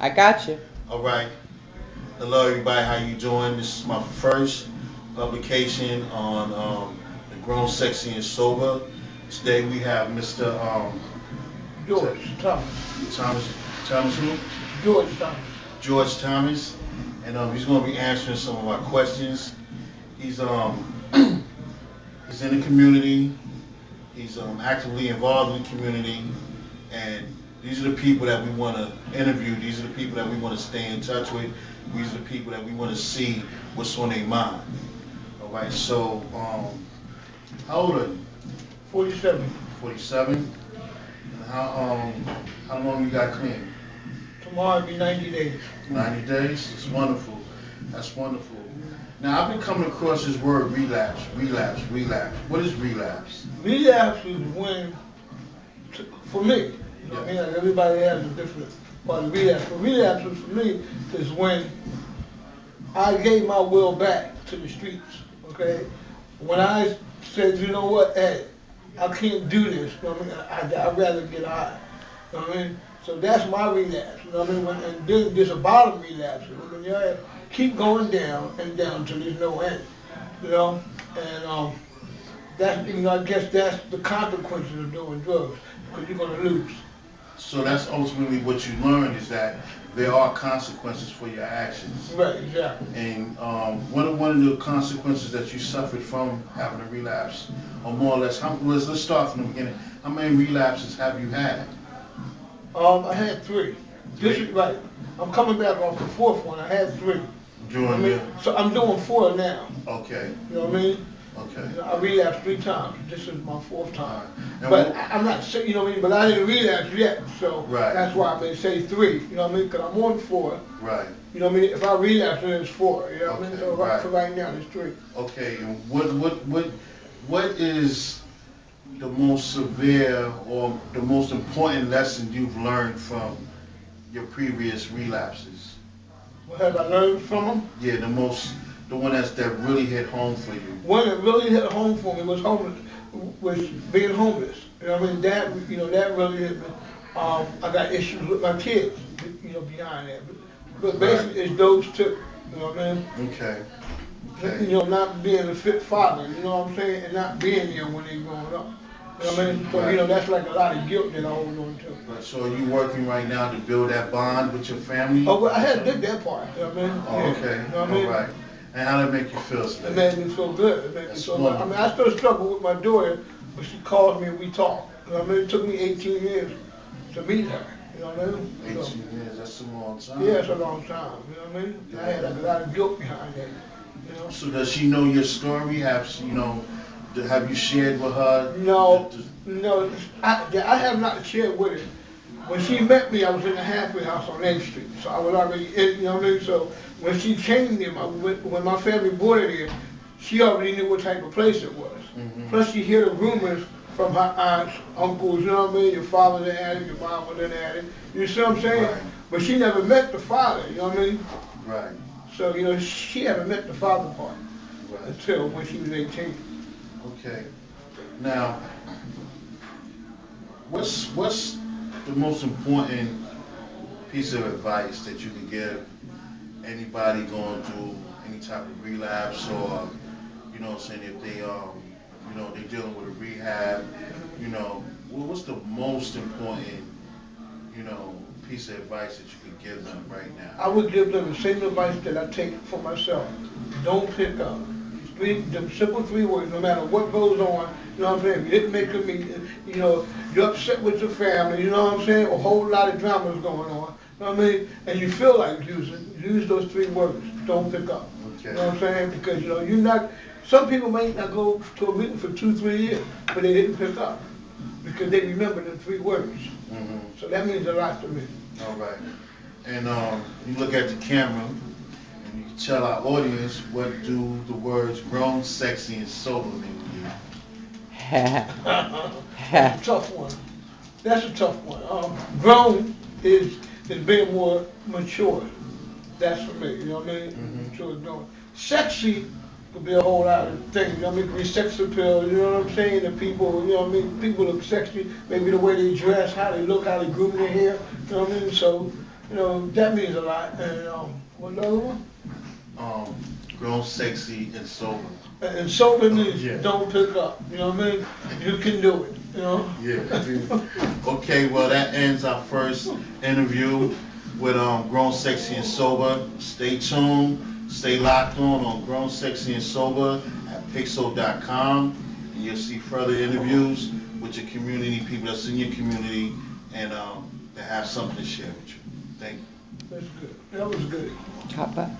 I got you. All right. Hello, everybody. How you doing? This is my first publication on the Grown, Sexy, and Sober. Today we have Mr. George Thomas. Thomas. Thomas who? George Thomas. George Thomas, and he's going to be answering some of our questions. He's he's in the community. He's actively involved in the community, and these are the people that we want to interview. These are the people that we want to stay in touch with. These are the people that we want to see what's on their mind. All right. So, how old are you? 47. 47. And how long you got clean? Tomorrow will be 90 days. 90 days. That's wonderful. That's wonderful. Now I've been coming across this word relapse, relapse, relapse. What is relapse? Relapse is when, for me, you know what I mean? Like everybody has a different part of relapse. But relapse is, for me is when I gave my will back to the streets, okay? When I said, you know what, hey, I can't do this, you know what I mean? I'd rather get high, you know what I mean? So that's my relapse, you know what I mean? And then there's a bottom relapse, when you keep going down and down till there's no end, you know? And that's, you know, I guess that's the consequences of doing drugs, because you're gonna lose. So that's ultimately what you learned is that there are consequences for your actions. Right, exactly. And what are one of the consequences that you suffered from having a relapse, or more or less? Let's start from the beginning. How many relapses have you had? I had three. This is right. I'm coming back off the fourth one. I had three. During the So I'm doing four now. okay. You know what I mean? Okay. You know, I relapsed three times. This is my fourth time. And But I'm not saying, you know what I mean? But I didn't relapse yet. So right. that's why I may say three. You know what I mean? Because I'm on four. Right. You know what I mean? If I relapse, then it's four. You know what I mean? Okay, So right. for right now, it's three. Okay. And what is the most severe or the most important lesson you've learned from your previous relapses? What have I learned from them? Yeah, the one that really hit home for you. One that really hit home for me was was being homeless. You know what I mean? That really hit me. I got issues with my kids, you know, behind that. But basically, it's those two. You know what I mean? Okay. You know, not being a fit father. You know what I'm saying? And not being there when they're growing up. You know what I mean? So you know, that's like a lot of guilt that I hold on to. Right. So are you working right now to build that bond with your family? Oh, well, I had did that part. You know what I mean? Oh, okay. You know what I mean? All right. And how did it make you feel, Steve? It made me feel good. It made me That's feel good. I mean, I still struggle with my daughter, but she calls me and we talk. You know what I mean? It took me 18 years to meet her. You know what I mean? 18 years, that's a long time. Yeah, it's a long time. You know what I mean? Yeah. I had like a lot of guilt behind that. You know? So does she know your story? Have you shared with her? No, no, I have not shared with her. When she met me, I was in the halfway house on 8th Street, so I was already in, you know what I mean? So when she came there, when my family bought her there, she already knew what type of place it was. Mm-hmm. Plus she heard the rumors from her aunts, uncles, you know what I mean? Your father's an addict, your mom was an addict. You see what I'm saying? Right. But she never met the father, you know what I mean? Right. So, you know, she haven't met the father part Right. until when she was 18. Okay. Now, what's the most important piece of advice that you can give anybody going through any type of relapse, or you know what I'm saying, if they they're dealing with a rehab, you know, what's the most important, you know, piece of advice that you could give them right I now? would give them the same advice that I take for myself. Don't pick up. Them simple three words, no matter what goes on, you know what I'm saying? You didn't make a meeting, you know, you're upset with your family, you know what I'm saying? A whole lot of drama is going on, you know what I mean? And you feel like use those three words. Don't pick up. Okay. You know what I'm saying? Because, you know, some people may not go to a meeting for 2, 3 years, but they didn't pick up because they remember the three words. Mm-hmm. So that means a lot to me. All right. And you look at the camera, and you can tell our audience what do the words grown, sexy, and sober mean to you. That's a tough one. That's a tough one. Grown is being more mature. That's for me. You know what I mean? Mm-hmm. Mature grown. Sexy could be a whole lot of things. You know what I mean? It could be sex appeal. You know what I'm saying? The people. You know what I mean? People look sexy. Maybe the way they dress, how they look, how they groom their hair. You know what I mean? So You know, that means a lot. And what the other one? Grown, sexy, and sober. And sober means Yeah. don't pick up. You know what I mean? You can do it. You know? Yeah. Okay, well that ends our first interview with Grown, Sexy, and Sober. Stay tuned, stay locked on Grown, Sexy, and Sober at pixel.com. And you'll see further interviews with your community, people that's in your community, and that have something to share with you. Thank you. That's good. That was good. Hot button.